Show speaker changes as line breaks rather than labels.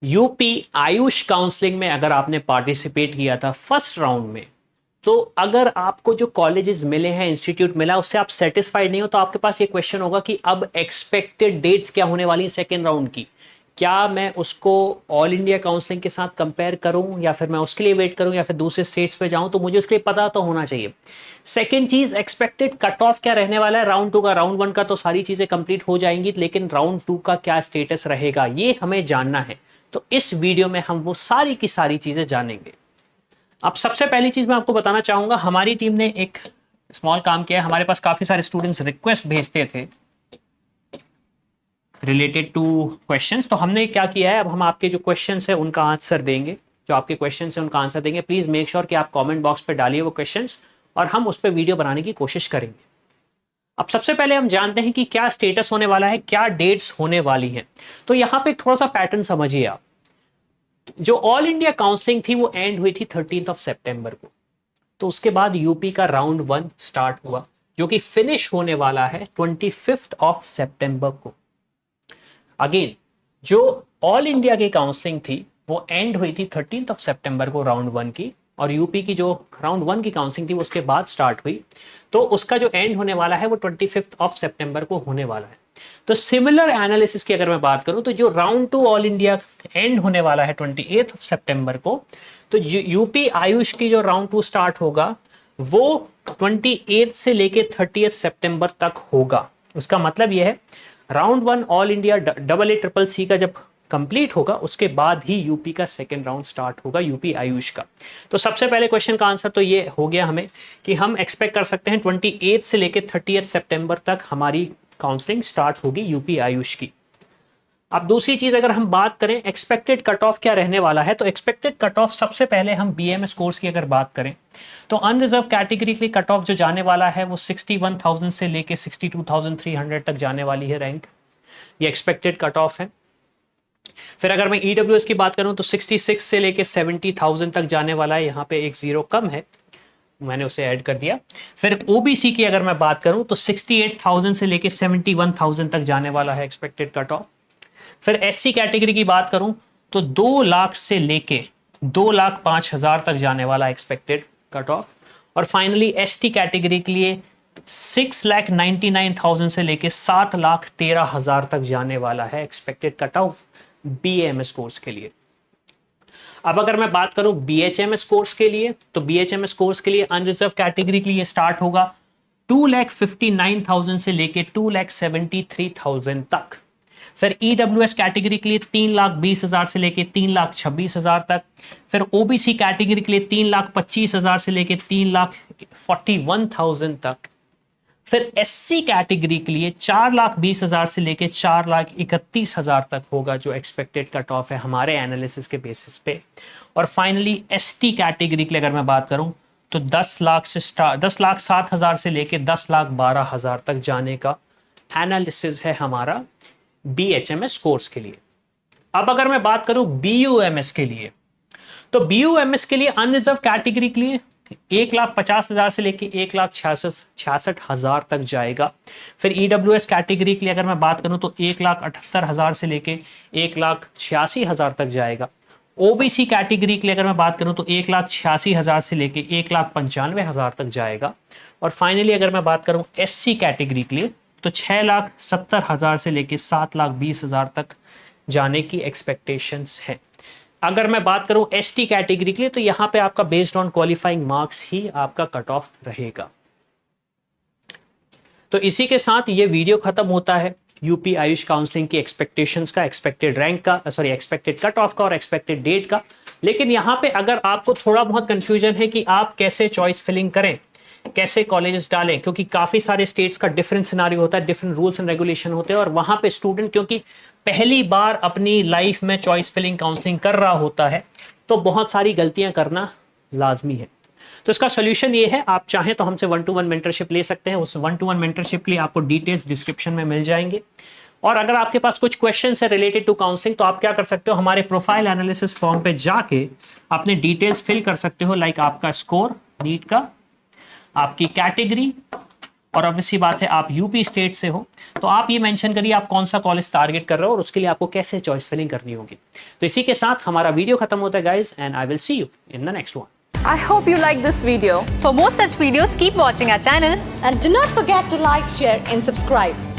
UP Ayush counselling में अगर आपने पार्टिसिपेट किया था फर्स्ट राउंड में, तो अगर आपको जो कॉलेजेस मिले हैं, इंस्टीट्यूट मिला, उससे आप सेटिस्फाइड नहीं हो, तो आपके पास ये क्वेश्चन होगा कि अब एक्सपेक्टेड डेट्स क्या होने वाली है सेकेंड राउंड की। क्या मैं उसको ऑल इंडिया काउंसलिंग के साथ कंपेयर करूं, या फिर मैं उसके लिए वेट करूं, या फिर दूसरे स्टेट्स पे जाऊं? तो मुझे उसके लिए पता तो होना चाहिए। सेकेंड चीज, एक्सपेक्टेड कट ऑफ क्या रहने वाला है राउंड टू का। राउंड वन का तो सारी चीजें कंप्लीट हो जाएंगी, लेकिन राउंड टू का क्या स्टेटस रहेगा ये हमें जानना है। तो इस वीडियो में हम वो सारी की सारी चीजें जानेंगे। अब सबसे पहली चीज मैं आपको बताना चाहूंगा, हमारी टीम ने एक स्मॉल काम किया है। हमारे पास काफी सारे स्टूडेंट्स रिक्वेस्ट भेजते थे रिलेटेड टू क्वेश्चंस, तो हमने क्या किया है, अब हम आपके जो क्वेश्चंस है उनका आंसर देंगे। जो आपके क्वेश्चंस है उनका आंसर देंगे। प्लीज मेक श्योर कि आप कमेंट बॉक्स पे डालिए वो क्वेश्चंस, और हम उस पर वीडियो बनाने की कोशिश करेंगे। अब सबसे पहले हम जानते हैं कि क्या स्टेटस होने वाला है, क्या डेट्स होने वाली हैं। तो यहां पे थोड़ा सा पैटर्न समझिए आप। जो ऑल इंडिया काउंसलिंग थी वो एंड हुई थी 13 सितंबर को। तो उसके बाद यूपी का राउंड वन स्टार्ट हुआ, जो कि फिनिश होने वाला है 25 सितंबर को। अगेन, जो ऑल इंडिया की काउंसलिंग थी वो एंड हुई थी 13 सितंबर को राउंड वन की, और यूपी की जो राउंड वन की काउंसलिंग थी वो उसके बाद स्टार्ट हुई। तो उसका जो एंड होने वाला है वो 25 सितंबर को होने वाला है। तो सिमिलर एनालिसिस की अगर मैं बात करूं, तो जो round to all India and होने वाला है 28 सितंबर को, तो यूपी आयुष की जो राउंड टू स्टार्ट होगा वो 28 से लेके 30 सितंबर तक होगा। उसका मतलब यह है, round one all India double A triple C का जब कंप्लीट होगा उसके बाद ही यूपी का सेकेंड राउंड स्टार्ट होगा, यूपी आयुष का। तो सबसे पहले क्वेश्चन का आंसर तो ये हो गया हमें कि हम एक्सपेक्ट कर सकते हैं 28 से लेके 30 सितंबर तक हमारी काउंसलिंग स्टार्ट होगी यूपी आयुष की। अब दूसरी चीज अगर हम बात करें एक्सपेक्टेड कट ऑफ क्या रहने वाला है, तो एक्सपेक्टेड कट ऑफ सबसे पहले हम बीएमएस कोर्स की अगर बात करें, तो अनरिजर्व कैटेगरी के लिए कट ऑफ जो जाने वाला है वो 61,000 से लेके 62,300 तक जाने वाली है रैंक। ये एक्सपेक्टेड कट ऑफ है। फिर अगर मैं ईडब्ल्यूएस की बात करूं तो 66 से लेके 70,000 तक जाने वाला है। यहां पे एक जीरो कम है, मैंने उसे ऐड कर दिया। फिर ओबीसी की अगर मैं बात करूं तो 68,000 से लेके 71,000 तक जाने वाला है एक्सपेक्टेड कट ऑफ। फिर एससी कैटेगरी की बात करूं तो 2 लाख से लेके 2,05,000 तक जाने वाला एक्सपेक्टेड कट ऑफ। और फाइनली एसटी कैटेगरी के लिए 6,99,000 से लेके 7,13,000 तक जाने वाला है expected cut off BMS course के लिए। अब अगर मैं बात करूं बीएचएमएस कोर्स के लिए, तो बीएचएमएस कोर्स के लिए अनरिजर्व कैटेगरी के लिए स्टार्ट होगा 2,59,000 से लेके 2,73,000 तक। फिर ईडब्ल्यूएस कैटेगरी के लिए 3,20,000 से लेके 3,26,000 तक। फिर ओबीसी कैटेगरी के लिए 3,25,000 से लेके 3,41,000 तक। फिर एससी कैटेगरी के लिए 4,20,000 से लेके 4,31,000 तक होगा जो एक्सपेक्टेड कट ऑफ है हमारे एनालिसिस के बेसिस पे। और फाइनली एसटी कैटेगरी के लिए अगर मैं बात करूं तो 10,07,000 से लेके 10,12,000 तक जाने का एनालिसिस है हमारा बीएचएमएस कोर्स के लिए। अब अगर मैं बात करूं बीयूएमएस के लिए, तो बीयूएमएस के लिए अनरिजर्व कैटेगरी के लिए 1,50,000 से लेके 1,66,000 तक जाएगा। फिर ईडब्ल्यूएस कैटेगरी के लिए अगर मैं बात करूं तो 1,78,000 से लेके 1,86,000 तक जाएगा। ओबीसी कैटेगरी के लिए अगर मैं बात करूं तो 1,86,000 से लेके 1,95,000 तक जाएगा। और फाइनली अगर मैं बात करूं एससी कैटेगरी के लिए तो 6,70,000 से लेके 7,20,000 तक जाने की एक्सपेक्टेशंस है। अगर मैं बात करूं एसटी कैटेगरी के लिए, तो यहां पे आपका बेस्ड ऑन क्वालिफाइंग मार्क्स ही आपका कट ऑफ रहेगा। तो इसी के साथ ये वीडियो खत्म होता है यूपी आयुष काउंसलिंग की एक्सपेक्टेशंस का, एक्सपेक्टेड रैंक का, सॉरी एक्सपेक्टेड कट ऑफ का और एक्सपेक्टेड डेट का। लेकिन यहां पे अगर आपको थोड़ा बहुत कंफ्यूजन है कि आप कैसे चॉइस फिलिंग करें, कैसे कॉलेजेस डालें, क्योंकि काफी सारे स्टेट्स का डिफरेंट सिनारियो होता है, डिफरेंट रूल्स एंड रेगुलेशन होते हैं, और वहां पे स्टूडेंट क्योंकि पहली बार अपनी लाइफ में चॉइस फिलिंग काउंसलिंग कर रहा होता है, तो बहुत सारी गलतियां करना लाजमी है। तो इसका सोल्यूशन ये है, आप चाहें तो हमसे 1-to-1 मेंटरशिप ले सकते हैं। उस 1-to-1 मेंटरशिप के लिए आपको डिटेल्स डिस्क्रिप्शन में मिल जाएंगे। और अगर आपके पास कुछ क्वेश्चन है रिलेटेड टू काउंसलिंग, तो आप क्या कर सकते हो, हमारे प्रोफाइल एनालिसिस फॉर्म पे जाके अपने डिटेल्स फिल कर सकते हो, लाइक आपका स्कोर नीट का, आपकी कैटेगरी, और ऑब्वियसली बात है आप यूपी स्टेट से हो, तो आप ये मेंशन करिए आप कौन सा कॉलेज टारगेट कर रहे हो और उसके लिए आपको कैसे चॉइस फिलिंग करनी होगी। तो इसी के साथ हमारा वीडियो खत्म होता है guys, and I will see you in the next one.
I hope you like this video.
For more such videos, keep watching our channel.
And do not forget to like, share and subscribe.